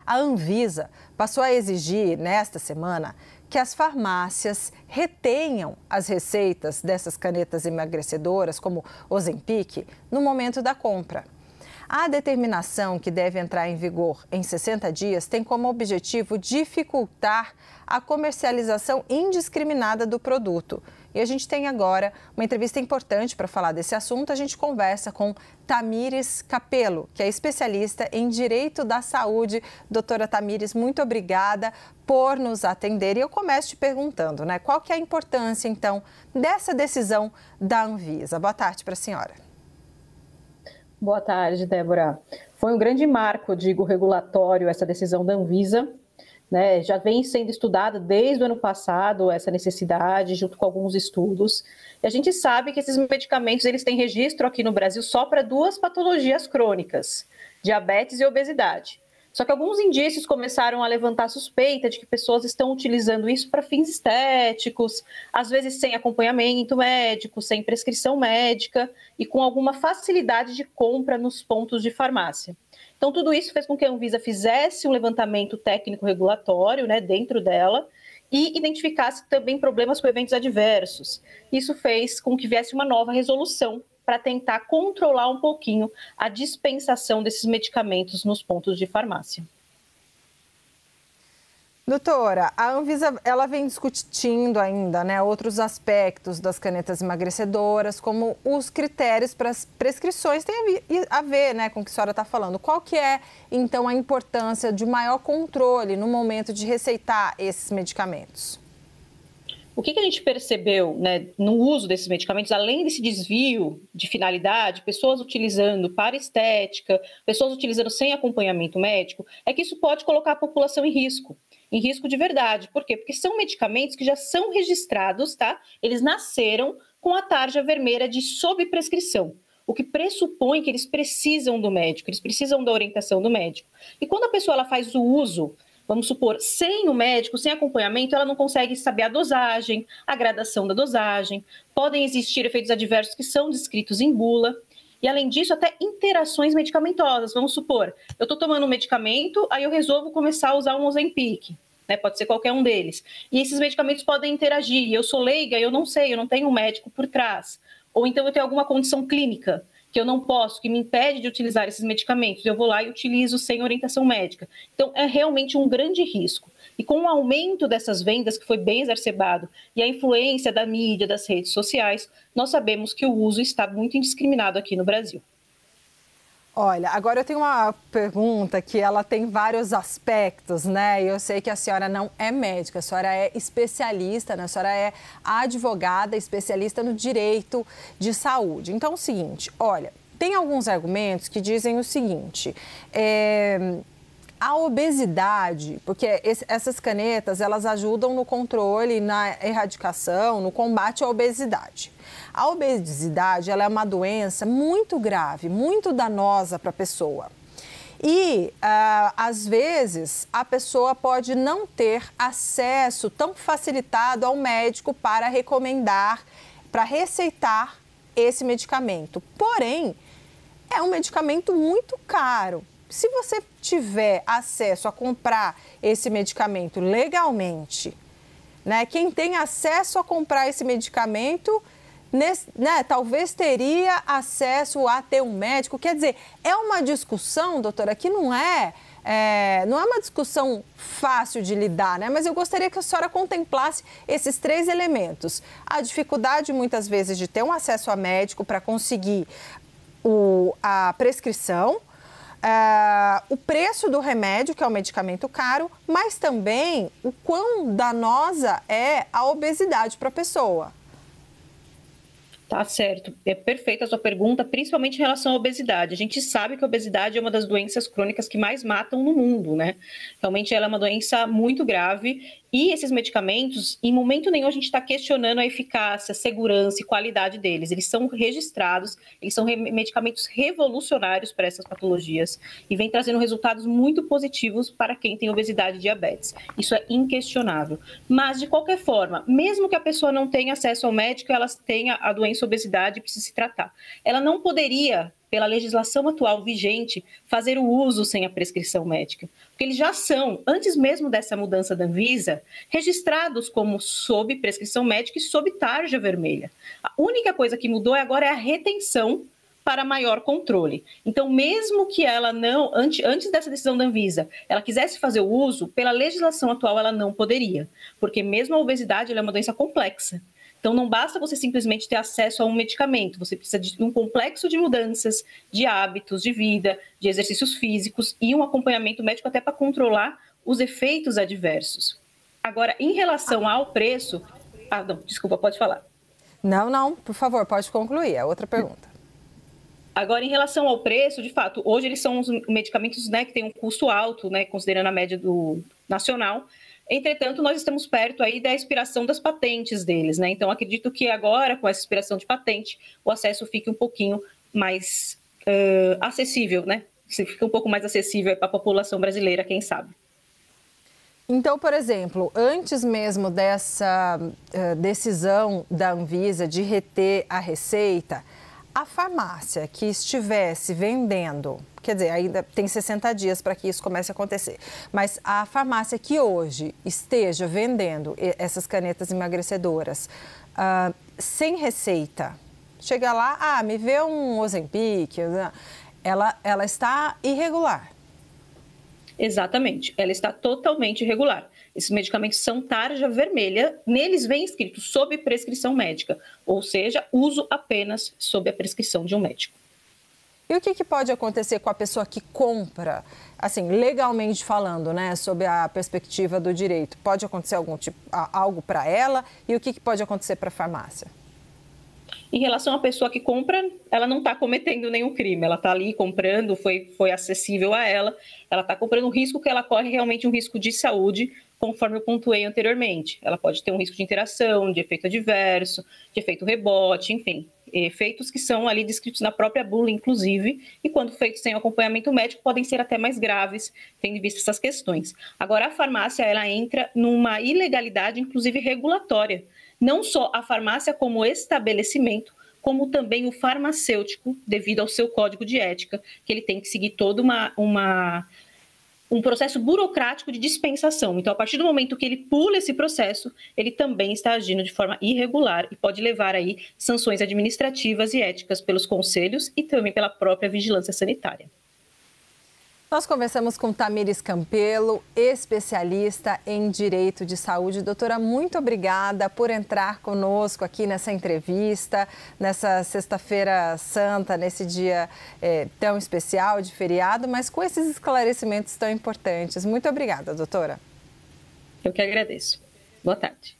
A Anvisa passou a exigir, nesta semana, que as farmácias retenham as receitas dessas canetas emagrecedoras, como Ozempic, no momento da compra. A determinação, que deve entrar em vigor em 60 dias, tem como objetivo dificultar a comercialização indiscriminada do produto. E a gente tem agora uma entrevista importante para falar desse assunto. A gente conversa com Tamires Capello, que é especialista em Direito da Saúde. Doutora Tamires, muito obrigada por nos atender. E eu começo te perguntando, né, qual que é a importância, então, dessa decisão da Anvisa? Boa tarde para a senhora. Boa tarde, Débora. Foi um grande marco, digo, regulatório, essa decisão da Anvisa, né? Já vem sendo estudada desde o ano passado essa necessidade, junto com alguns estudos. E a gente sabe que esses medicamentos eles têm registro aqui no Brasil só para duas patologias crônicas, diabetes e obesidade. Só que alguns indícios começaram a levantar suspeita de que pessoas estão utilizando isso para fins estéticos, às vezes sem acompanhamento médico, sem prescrição médica e com alguma facilidade de compra nos pontos de farmácia. Então, tudo isso fez com que a Anvisa fizesse um levantamento técnico-regulatório, né, dentro dela e identificasse também problemas com eventos adversos. Isso fez com que viesse uma nova resolução para tentar controlar um pouquinho a dispensação desses medicamentos nos pontos de farmácia. Doutora, a Anvisa ela vem discutindo ainda, né, outros aspectos das canetas emagrecedoras, como os critérios para as prescrições. Tem a ver, né, com o que a senhora está falando. Qual que é, então, a importância de maior controle no momento de receitar esses medicamentos? O que a gente percebeu, né, no uso desses medicamentos, além desse desvio de finalidade, pessoas utilizando para estética, pessoas utilizando sem acompanhamento médico, é que isso pode colocar a população em risco de verdade. Por quê? Porque são medicamentos que já são registrados, tá? Eles nasceram com a tarja vermelha de sobreprescrição, o que pressupõe que eles precisam do médico, eles precisam da orientação do médico. E quando a pessoa ela faz o uso, vamos supor, sem o médico, sem acompanhamento, ela não consegue saber a dosagem, a gradação da dosagem. Podem existir efeitos adversos que são descritos em bula. E, além disso, até interações medicamentosas. Vamos supor, eu estou tomando um medicamento, aí eu resolvo começar a usar um Ozempic, né? Pode ser qualquer um deles. E esses medicamentos podem interagir. Eu sou leiga, eu não sei, eu não tenho um médico por trás. Ou então eu tenho alguma condição clínica que eu não posso, que me impede de utilizar esses medicamentos. Eu vou lá e utilizo sem orientação médica. Então, é realmente um grande risco. E com o aumento dessas vendas, que foi bem exacerbado, e a influência da mídia, das redes sociais, nós sabemos que o uso está muito indiscriminado aqui no Brasil. Olha, agora eu tenho uma pergunta que ela tem vários aspectos, né? Eu sei que a senhora não é médica, a senhora é especialista, né? A senhora é advogada, especialista no direito de saúde. Então, é o seguinte, olha, tem alguns argumentos que dizem o seguinte, a obesidade, porque essas canetas, elas ajudam no controle, na erradicação, no combate à obesidade. A obesidade, ela é uma doença muito grave, muito danosa para a pessoa. E, às vezes, a pessoa pode não ter acesso tão facilitado ao médico para recomendar, para receitar esse medicamento. Porém, é um medicamento muito caro. Se você tiver acesso a comprar esse medicamento legalmente, né, quem tem acesso a comprar esse medicamento, né, talvez teria acesso a ter um médico. Quer dizer, é uma discussão, doutora, que não é uma discussão fácil de lidar, né? Mas eu gostaria que a senhora contemplasse esses três elementos. A dificuldade, muitas vezes, de ter um acesso a médico para conseguir a prescrição, o preço do remédio, que é um medicamento caro, mas também o quão danosa é a obesidade para a pessoa. Tá certo. É perfeita a sua pergunta, principalmente em relação à obesidade. A gente sabe que a obesidade é uma das doenças crônicas que mais matam no mundo, né? Realmente ela é uma doença muito grave e esses medicamentos, em momento nenhum a gente está questionando a eficácia, segurança e qualidade deles. Eles são registrados, eles são medicamentos revolucionários para essas patologias e vem trazendo resultados muito positivos para quem tem obesidade e diabetes. Isso é inquestionável. Mas, de qualquer forma, mesmo que a pessoa não tenha acesso ao médico, ela tenha a doença obesidade e precisa se tratar. Ela não poderia pela legislação atual vigente, fazer o uso sem a prescrição médica. Porque eles já são, antes mesmo dessa mudança da Anvisa, registrados como sob prescrição médica e sob tarja vermelha. A única coisa que mudou agora é a retenção para maior controle. Então, mesmo que ela não, antes dessa decisão da Anvisa, ela quisesse fazer o uso, pela legislação atual ela não poderia, porque mesmo a obesidade ela é uma doença complexa. Então, não basta você simplesmente ter acesso a um medicamento, você precisa de um complexo de mudanças, de hábitos de vida, de exercícios físicos e um acompanhamento médico até para controlar os efeitos adversos. Agora, em relação ao preço... Ah, não, desculpa, pode falar. Não, por favor, pode concluir. É outra pergunta. Agora, em relação ao preço, de fato, hoje eles são os medicamentos, né, que têm um custo alto, né, considerando a média do nacional. Entretanto, nós estamos perto aí da expiração das patentes deles, né? Então, acredito que agora, com essa expiração de patente, o acesso fique um pouquinho mais acessível, né? Fica um pouco mais acessível para a população brasileira, quem sabe. Então, por exemplo, antes mesmo dessa decisão da Anvisa de reter a receita, a farmácia que estivesse vendendo, quer dizer, ainda tem 60 dias para que isso comece a acontecer, mas a farmácia que hoje esteja vendendo essas canetas emagrecedoras sem receita, chega lá, me vê um Ozempic, ela está irregular. Exatamente, ela está totalmente irregular. Esses medicamentos são tarja vermelha, neles vem escrito sob prescrição médica, ou seja, uso apenas sob a prescrição de um médico. E o que pode acontecer com a pessoa que compra, assim, legalmente falando, né, sob a perspectiva do direito? Pode acontecer algo para ela e o que pode acontecer para a farmácia? Em relação à pessoa que compra, ela não está cometendo nenhum crime, ela está ali comprando, foi acessível a ela está comprando um risco que ela corre realmente um risco de saúde, conforme eu pontuei anteriormente. Ela pode ter um risco de interação, de efeito adverso, de efeito rebote, enfim, efeitos que são ali descritos na própria bula, inclusive, e quando feitos sem acompanhamento médico, podem ser até mais graves, tendo em vista essas questões. Agora, a farmácia, ela entra numa ilegalidade, inclusive regulatória. Não só a farmácia como estabelecimento, como também o farmacêutico, devido ao seu código de ética, que ele tem que seguir todo um processo burocrático de dispensação. Então, a partir do momento que ele pula esse processo, ele também está agindo de forma irregular e pode levar aí sanções administrativas e éticas pelos conselhos e também pela própria vigilância sanitária. Nós conversamos com Tamires Campelo, especialista em direito de saúde. Doutora, muito obrigada por entrar conosco aqui nessa entrevista, nessa sexta-feira santa, nesse dia tão especial de feriado, mas com esses esclarecimentos tão importantes. Muito obrigada, doutora. Eu que agradeço. Boa tarde.